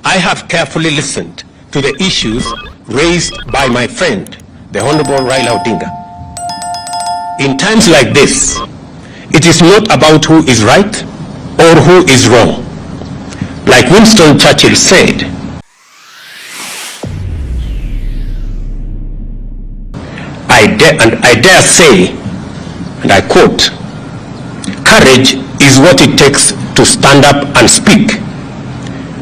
I have carefully listened to the issues raised by my friend, the Honorable Raila Odinga. In times like this, it is not about who is right or who is wrong. Like Winston Churchill said, I dare say, and I quote, "Courage is what it takes to stand up and speak,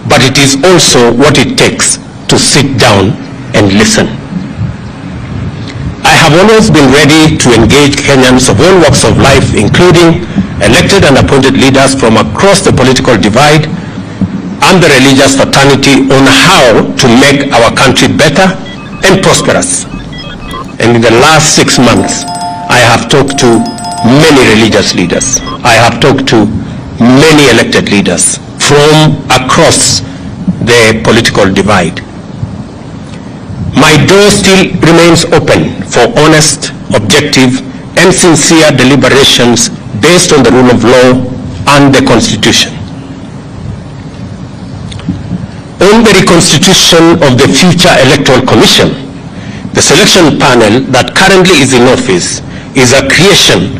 but it is also what it takes to sit down and listen." I have always been ready to engage Kenyans of all walks of life, including elected and appointed leaders from across the political divide and the religious fraternity, on how to make our country better and prosperous. And in the last 6 months, I have talked to many religious leaders. I have talked to many elected leaders from across the political divide. My door still remains open for honest, objective, and sincere deliberations based on the rule of law and the Constitution. On the reconstitution of the future Electoral Commission, the selection panel that currently is in office is a creation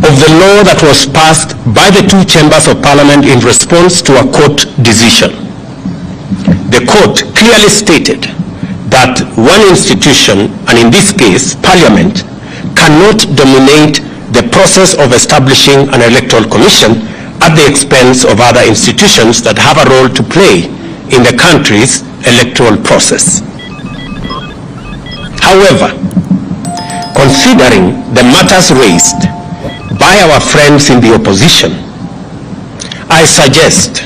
of the law that was passed by the two chambers of parliament in response to a court decision. The court clearly stated that one institution, and in this case, Parliament, cannot dominate the process of establishing an electoral commission at the expense of other institutions that have a role to play in the country's electoral process. However, considering the matters raised by our friends in the opposition, I suggest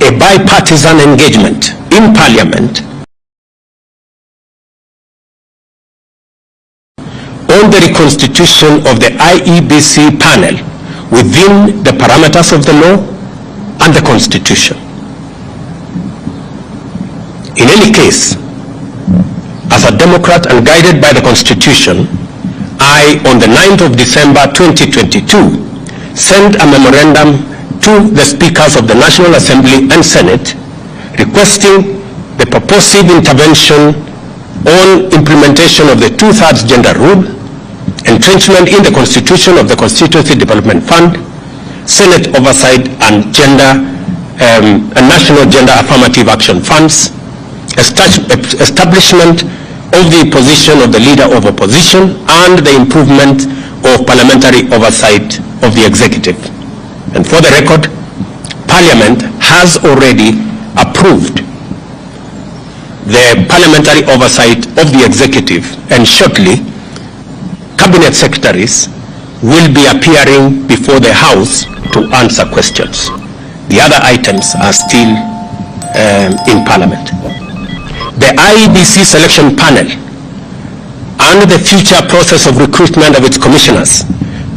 a bipartisan engagement in Parliament on the reconstitution of the IEBC panel within the parameters of the law and the Constitution. In any case, as a Democrat and guided by the Constitution, I, on the 9th of December 2022, sent a memorandum to the Speakers of the National Assembly and Senate requesting the purposive intervention on implementation of the 2/3 gender rule, entrenchment in the Constitution of the Constituency Development Fund, Senate oversight and national gender affirmative action funds, establishment of the position of the leader of opposition, and the improvement of parliamentary oversight of the executive. And for the record, Parliament has already approved the parliamentary oversight of the executive, and shortly cabinet secretaries will be appearing before the House to answer questions. The other items are still in Parliament. The IEBC selection panel and the future process of recruitment of its commissioners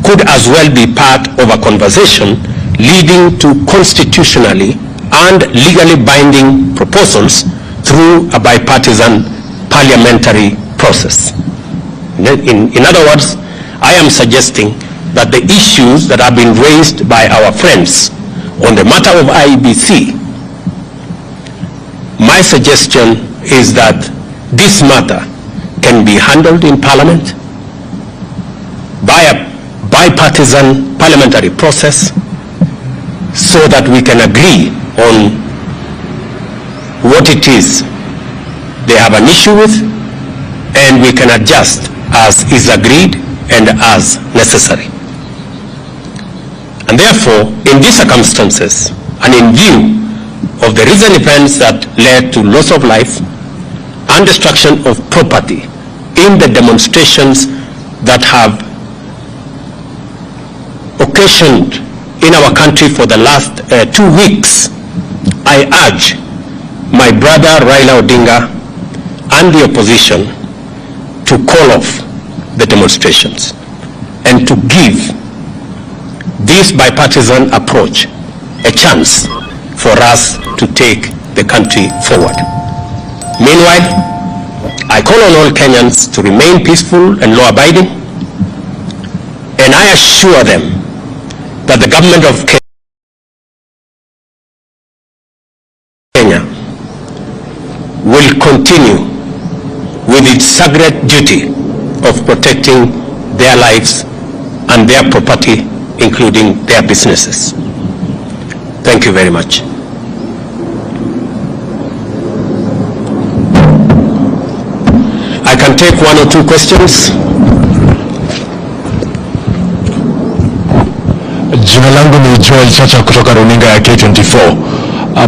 could as well be part of a conversation leading to constitutionally and legally binding proposals through a bipartisan parliamentary process. In other words, I am suggesting that the issues that have been raised by our friends on the matter of IEBC, my suggestion is that this matter can be handled in Parliament by a bipartisan parliamentary process so that we can agree on what it is they have an issue with, and we can adjust as is agreed and as necessary. And therefore, in these circumstances, and in view of the recent events that led to loss of life and destruction of property in the demonstrations that have occasioned in our country for the last 2 weeks, I urge my brother Raila Odinga and the opposition to call off the demonstrations and to give this bipartisan approach a chance for us to take the country forward. Meanwhile, I call on all Kenyans to remain peaceful and law-abiding, and I assure them that the government of Kenya will continue with its sacred duty of protecting their lives and their property, including their businesses. Thank you very much. I can take one or two questions. Jina langu ni Joel Chacha kutoka runinga ya K24.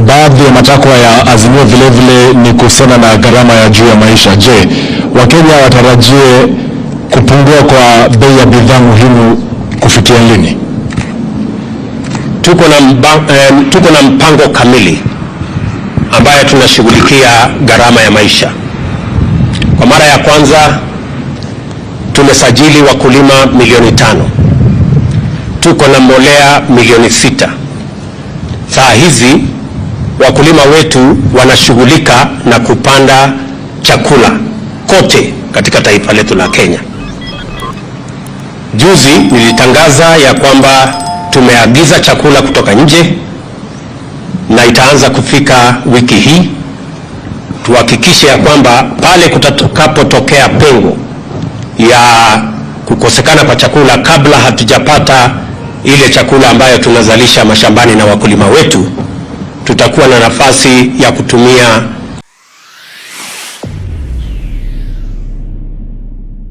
Baadhi ya matakwa ya Azimio vile vile ni kuhusiana na gharama ya juu ya maisha. Je, Wakenya watarajie kupungua kwa bei ya bidhaa muhimu kufikia lini? Tuko na mpango kamili ambayo tunashughulikia gharama ya maisha. Kwa mara ya kwanza tumesajili wakulima milioni 5. Tuko na mbolea milioni 6. Saa hizi wakulima wetu wanashughulika na kupanda chakula kote katika taifa letu la Kenya. Juzi nilitangaza ya kwamba tumeagiza chakula kutoka nje na itaanza kufika wiki hii. Tuhakikishe ya kwamba pale kutakapotokea pengo ya kukosekana kwa chakula kabla hatujapata ile chakula ambayo tunazalisha mashambani na wakulima wetu, tutakuwa na nafasi ya kutumia